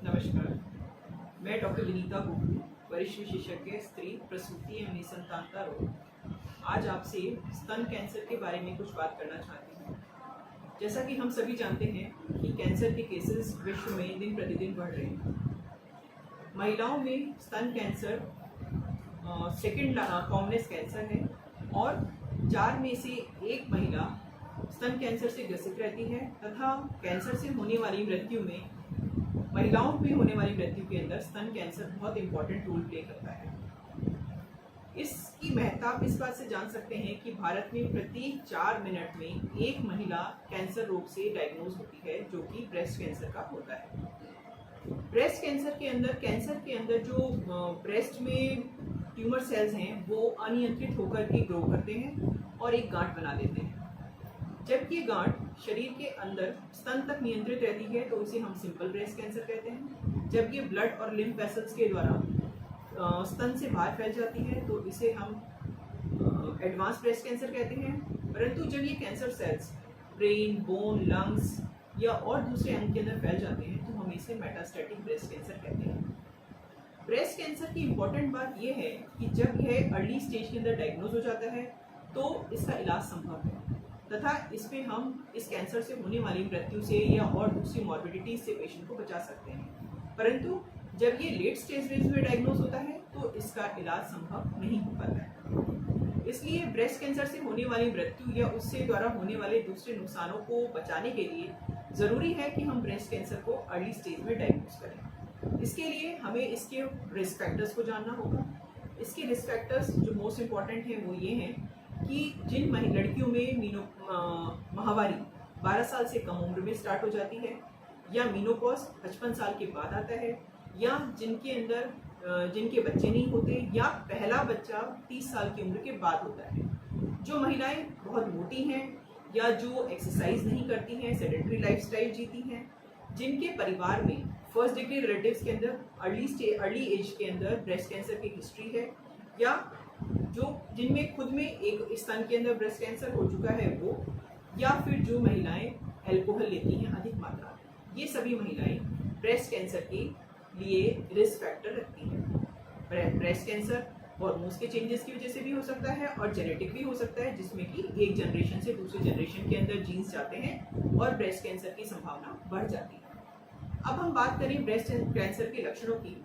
नमस्कार, मैं डॉक्टर विनीता गुप्ता, वरिष्ठ विशेषज्ञ स्त्री प्रसूति एवं निसंतानता रोग। आज आपसे स्तन कैंसर के बारे में कुछ बात करना चाहती हूँ। जैसा कि हम सभी जानते हैं कि कैंसर के केसेस विश्व में दिन प्रतिदिन बढ़ रहे हैं। महिलाओं में स्तन कैंसर सेकेंड कॉमनेस्ट कैंसर है और 4 में से 1 महिला स्तन कैंसर से ग्रसित रहती है तथा कैंसर से होने वाली मृत्यु में महिलाओं में होने वाली मृत्यु के अंदर स्तन कैंसर बहुत इंपॉर्टेंट रोल प्ले करता है। इसकी महत्ता आप इस बात से जान सकते हैं कि भारत में प्रत्येक 4 मिनट में 1 महिला कैंसर रोग से डायग्नोज होती है, जो कि ब्रेस्ट कैंसर का होता है। ब्रेस्ट कैंसर के अंदर जो ब्रेस्ट में ट्यूमर सेल्स हैं वो अनियंत्रित होकर के ग्रो करते हैं और एक गांठ बना देते हैं। जब ये गांठ शरीर के अंदर स्तन तक नियंत्रित रहती है तो इसे हम सिंपल ब्रेस्ट कैंसर कहते हैं। जब ये ब्लड और लिम्फ वेसल्स के द्वारा स्तन से बाहर फैल जाती है तो इसे हम एडवांस ब्रेस्ट कैंसर कहते हैं। परंतु जब ये cancer cells brain, bone, lungs या और दूसरे अंग के अंदर फैल जाते हैं तो हम इसे मेटास्टेटिक ब्रेस्ट कैंसर कहते हैं। ब्रेस्ट कैंसर की इम्पोर्टेंट बात यह है कि जब यह अर्ली स्टेज के अंदर डायग्नोज हो जाता है तो इसका इलाज संभव है तथा इसमें हम इस कैंसर से होने वाली मृत्यु से या और दूसरी मॉर्बिडिटीज से पेशेंट को बचा सकते हैं। परंतु जब ये लेट स्टेज में डायग्नोज होता है तो इसका इलाज संभव नहीं हो पाता है। इसलिए ब्रेस्ट कैंसर से होने वाली मृत्यु या उससे द्वारा होने वाले दूसरे नुकसानों को बचाने के लिए ज़रूरी है कि हम ब्रेस्ट कैंसर को अर्ली स्टेज में डायग्नोज करें। इसके लिए हमें इसके रिस्क फैक्टर्स को जानना होगा। इसके रिस्क फैक्टर्स जो मोस्ट इम्पॉर्टेंट हैं वो ये हैं कि जिन लड़कियों में माहवारी 12 साल से कम उम्र में स्टार्ट हो जाती है या मीनोपॉज 55 साल के बाद आता है या जिनके बच्चे नहीं होते या पहला बच्चा 30 साल की उम्र के बाद होता है। जो महिलाएं बहुत मोटी हैं या जो एक्सरसाइज नहीं करती हैं, सेडेंटरी लाइफस्टाइल जीती हैं, जिनके परिवार में फर्स्ट डिग्री रिलेटिव्स के अंदर अर्ली एज के अंदर ब्रेस्ट कैंसर की हिस्ट्री है या जिनमें खुद में एक स्तन के अंदर ब्रेस्ट कैंसर हो चुका है वो, या फिर जो महिलाएं अल्कोहल लेती हैं अधिक मात्रा में, ये सभी महिलाएं ब्रेस्ट कैंसर के लिए रिस्क फैक्टर रखती हैं। ब्रेस्ट कैंसर हार्मोन्स के चेंजेस की वजह से भी हो सकता है और जेनेटिक भी हो सकता है, जिसमें कि एक जनरेशन से दूसरे जनरेशन के अंदर जीन्स जाते हैं और ब्रेस्ट कैंसर की संभावना बढ़ जाती है। अब हम बात करें ब्रेस्ट कैंसर के लक्षणों की,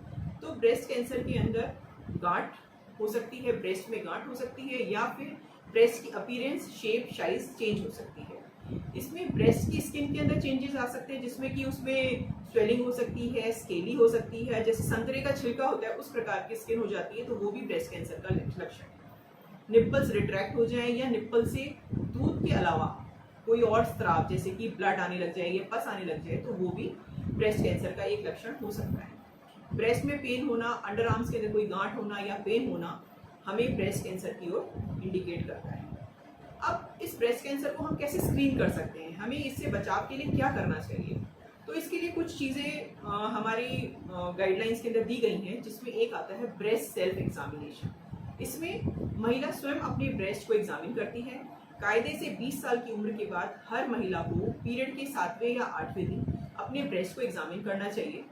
तो ब्रेस्ट कैंसर के अंदर गांठ हो सकती है, ब्रेस्ट में गांठ हो सकती है या फिर ब्रेस्ट की अपीयरेंस, शेप, साइज चेंज हो सकती है। इसमें ब्रेस्ट की स्किन के अंदर चेंजेस आ सकते हैं, जिसमें कि उसमें स्वेलिंग हो सकती है, स्केली हो सकती है, जैसे संतरे का छिलका होता है उस प्रकार की स्किन हो जाती है, तो वो भी ब्रेस्ट कैंसर का लक्षण है। निप्पल्स रिट्रैक्ट हो जाए या निप्पल से दूध के अलावा कोई और स्राव जैसे कि ब्लड आने लग जाए या पस आने लग जाए तो वो भी ब्रेस्ट कैंसर का एक लक्षण हो सकता है। ब्रेस्ट में पेन होना, अंडर आर्म्स के अंदर कोई गांठ होना या पेन होना हमें ब्रेस्ट कैंसर की ओर इंडिकेट करता है। अब इस ब्रेस्ट कैंसर को हम कैसे स्क्रीन कर सकते हैं, हमें इससे बचाव के लिए क्या करना चाहिए, तो इसके लिए कुछ चीज़ें हमारी गाइडलाइंस के अंदर दी गई हैं, जिसमें एक आता है ब्रेस्ट सेल्फ एग्जामिनेशन। इसमें महिला स्वयं अपने ब्रेस्ट को एग्जामिन करती है। कायदे से 20 साल की उम्र के बाद हर महिला को पीरियड के 7वें या 8वें दिन अपने ब्रेस्ट को एग्जामिन करना चाहिए।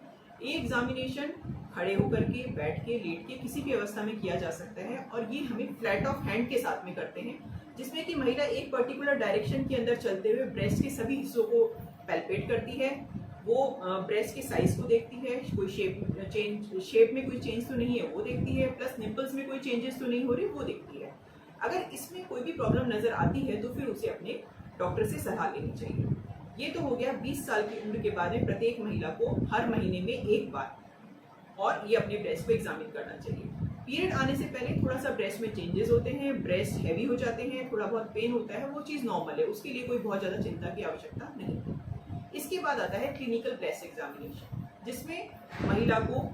ये एग्जामिनेशन खड़े होकर के, बैठ के, लेट के, किसी भी अवस्था में किया जा सकता है और ये हमें फ्लैट ऑफ हैंड के साथ में करते हैं, जिसमें कि महिला एक पर्टिकुलर डायरेक्शन के अंदर चलते हुए ब्रेस्ट के सभी हिस्सों को पैल्पेट करती है। वो ब्रेस्ट के साइज को देखती है, कोई शेप में कोई चेंज तो नहीं है वो देखती है, प्लस निप्पल्स में कोई चेंजेस तो नहीं हो रही वो देखती है। अगर इसमें कोई भी प्रॉब्लम नजर आती है तो फिर उसे अपने डॉक्टर से सलाह लेनी चाहिए। ये तो हो गया 20 साल की उम्र के बाद में प्रत्येक महिला को हर महीने में एक बार, और ये अपने ब्रेस्ट को एग्जामिन करना चाहिए। पीरियड आने से पहले थोड़ा सा ब्रेस्ट में चेंजेस होते हैं, ब्रेस्ट हैवी हो जाते हैं, थोड़ा बहुत पेन होता है, वो चीज़ नॉर्मल है, उसके लिए कोई बहुत ज़्यादा चिंता की आवश्यकता नहीं है। इसके बाद आता है क्लिनिकल ब्रेस्ट एग्जामिनेशन, जिसमें महिला को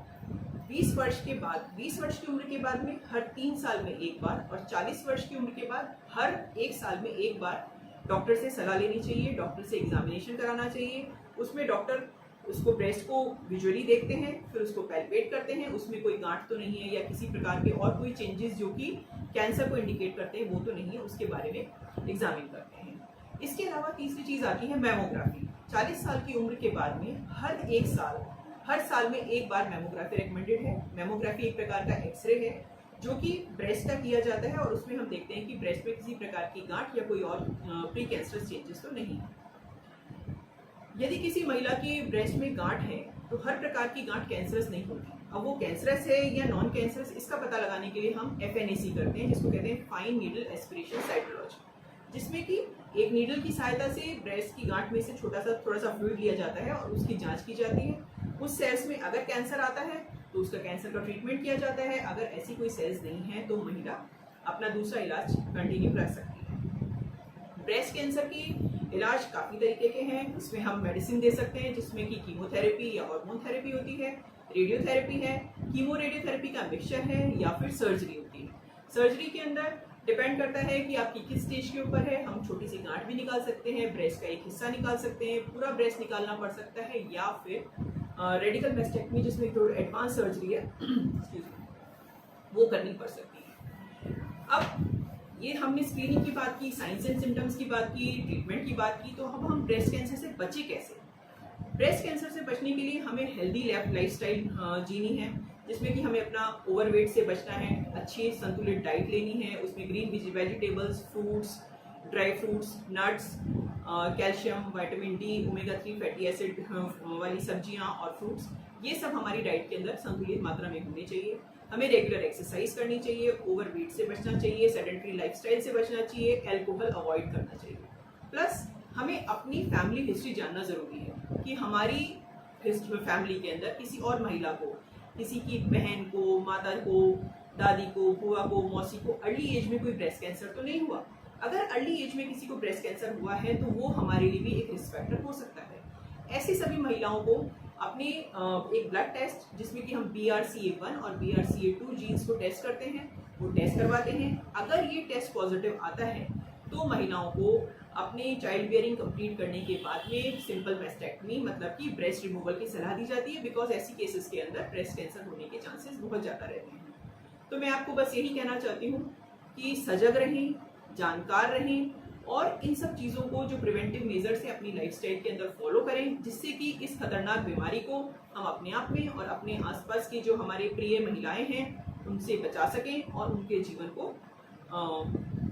20 वर्ष की उम्र के बाद में हर 3 साल में एक बार और 40 वर्ष की उम्र के बाद हर 1 साल में एक बार डॉक्टर से सलाह लेनी चाहिए, डॉक्टर से एग्जामिनेशन कराना चाहिए। उसमें डॉक्टर उसको ब्रेस्ट को विजुअली देखते हैं, फिर उसको पैल्पेट करते हैं, उसमें कोई गांठ तो नहीं है या किसी प्रकार के और कोई चेंजेस जो कि कैंसर को इंडिकेट करते हैं वो तो नहीं है, उसके बारे में एग्जामिन करते हैं। इसके अलावा तीसरी चीज़ आती है मैमोग्राफी। 40 साल की उम्र के बाद में हर 1 साल हर साल में एक बार मेमोग्राफी रिकमेंडेड है। मेमोग्राफी एक प्रकार का एक्सरे है जो कि ब्रेस्ट का किया जाता है और उसमें हम देखते हैं कि ब्रेस्ट में किसी प्रकार की गांठ या कोई और प्री कैंसरस चेंजेस तो नहीं है। यदि किसी महिला की ब्रेस्ट में गांठ है तो हर प्रकार की गांठ कैंसरस नहीं होती। अब वो कैंसरस है या नॉन कैंसरस, इसका पता लगाने के लिए हम FNAC करते हैं, जिसको कहते हैं फाइन नीडल एस्पिरेशन साइटोलॉजी, जिसमें कि एक नीडल की सहायता से ब्रेस्ट की गांठ में से थोड़ा सा फ्लूइड लिया जाता है और उसकी जांच की जाती है। उस सेल्स में अगर कैंसर आता है तो उसका कैंसर का ट्रीटमेंट किया जाता है। अगर ऐसी कोई सेल्स नहीं है तो महिला अपना दूसरा इलाज कंटिन्यू कर सकती है। ब्रेस्ट कैंसर की इलाज काफ़ी तरीके के हैं। इसमें हम मेडिसिन दे सकते हैं जिसमें कि कीमोथेरेपी या हार्मोन थेरेपी होती है, रेडियोथेरेपी है, कीमो रेडियोथेरेपी का मिक्सचर है या फिर सर्जरी होती है। सर्जरी के अंदर डिपेंड करता है कि आपकी किस स्टेज के ऊपर है। हम छोटी सी गांठ भी निकाल सकते हैं, ब्रेस्ट का एक हिस्सा निकाल सकते हैं, पूरा ब्रेस्ट निकालना पड़ सकता है, या फिर रेडिकल मेस्टेक्टमी जिसमें थोड़ी एडवांस सर्जरी है वो करनी पड़ सकती है। अब ये हमने स्क्रीनिंग की बात की, साइंस एंड सिम्टम्स की बात की, ट्रीटमेंट की बात की, तो अब हम ब्रेस्ट कैंसर से बचे कैसे। ब्रेस्ट कैंसर से बचने के लिए हमें हेल्दी लाइफस्टाइल जीनी है, जिसमें कि हमें अपना ओवरवेट से बचना है, अच्छी संतुलित डाइट लेनी है, उसमें green vegetables, fruits, dry fruits, nuts, calcium, vitamin D, omega 3 fatty acid वाली सब्जियां और फ्रूट्स, ये सब हमारी डाइट के अंदर संतुलित मात्रा में होने चाहिए। हमें रेगुलर एक्सरसाइज करनी चाहिए, ओवरवेट से बचना चाहिए, सेडेंटरी लाइफस्टाइल से बचना चाहिए, अल्कोहल अवॉइड करना चाहिए। प्लस हमें अपनी फैमिली हिस्ट्री जानना ज़रूरी है कि हमारी फैमिली के अंदर किसी और महिला को, किसी की बहन को, माता को, दादी को, बुआ को, मौसी को अर्ली एज में कोई ब्रेस्ट कैंसर तो नहीं हुआ। अगर अर्ली एज में किसी को ब्रेस्ट कैंसर हुआ है तो वो हमारे लिए भी एक रिस्क फैक्टर हो सकता है। ऐसी सभी महिलाओं को अपने एक ब्लड टेस्ट, जिसमें कि हम BRCA1 और BRCA2 जीन्स को टेस्ट करते हैं, वो टेस्ट करवाते हैं। अगर ये टेस्ट पॉजिटिव आता है तो महिलाओं को अपने चाइल्ड बियरिंग कंप्लीट करने के बाद में सिंपल मेस्टेक्टमी मतलब कि ब्रेस्ट रिमूवल की सलाह दी जाती है, बिकॉज ऐसी केसेस के अंदर ब्रेस्ट कैंसर होने के चांसेस बहुत ज़्यादा रहते हैं। तो मैं आपको बस यही कहना चाहती हूँ कि सजग रहें, जानकार रहें और इन सब चीज़ों को जो प्रिवेंटिव मेजर्स है अपनी लाइफस्टाइल के अंदर फॉलो करें, जिससे कि इस खतरनाक बीमारी को हम अपने आप में और अपने आसपास की जो हमारे प्रिय महिलाएं हैं उनसे बचा सकें और उनके जीवन को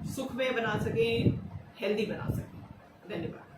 सुखमय बना सकें, हेल्दी बना सकें। धन्यवाद।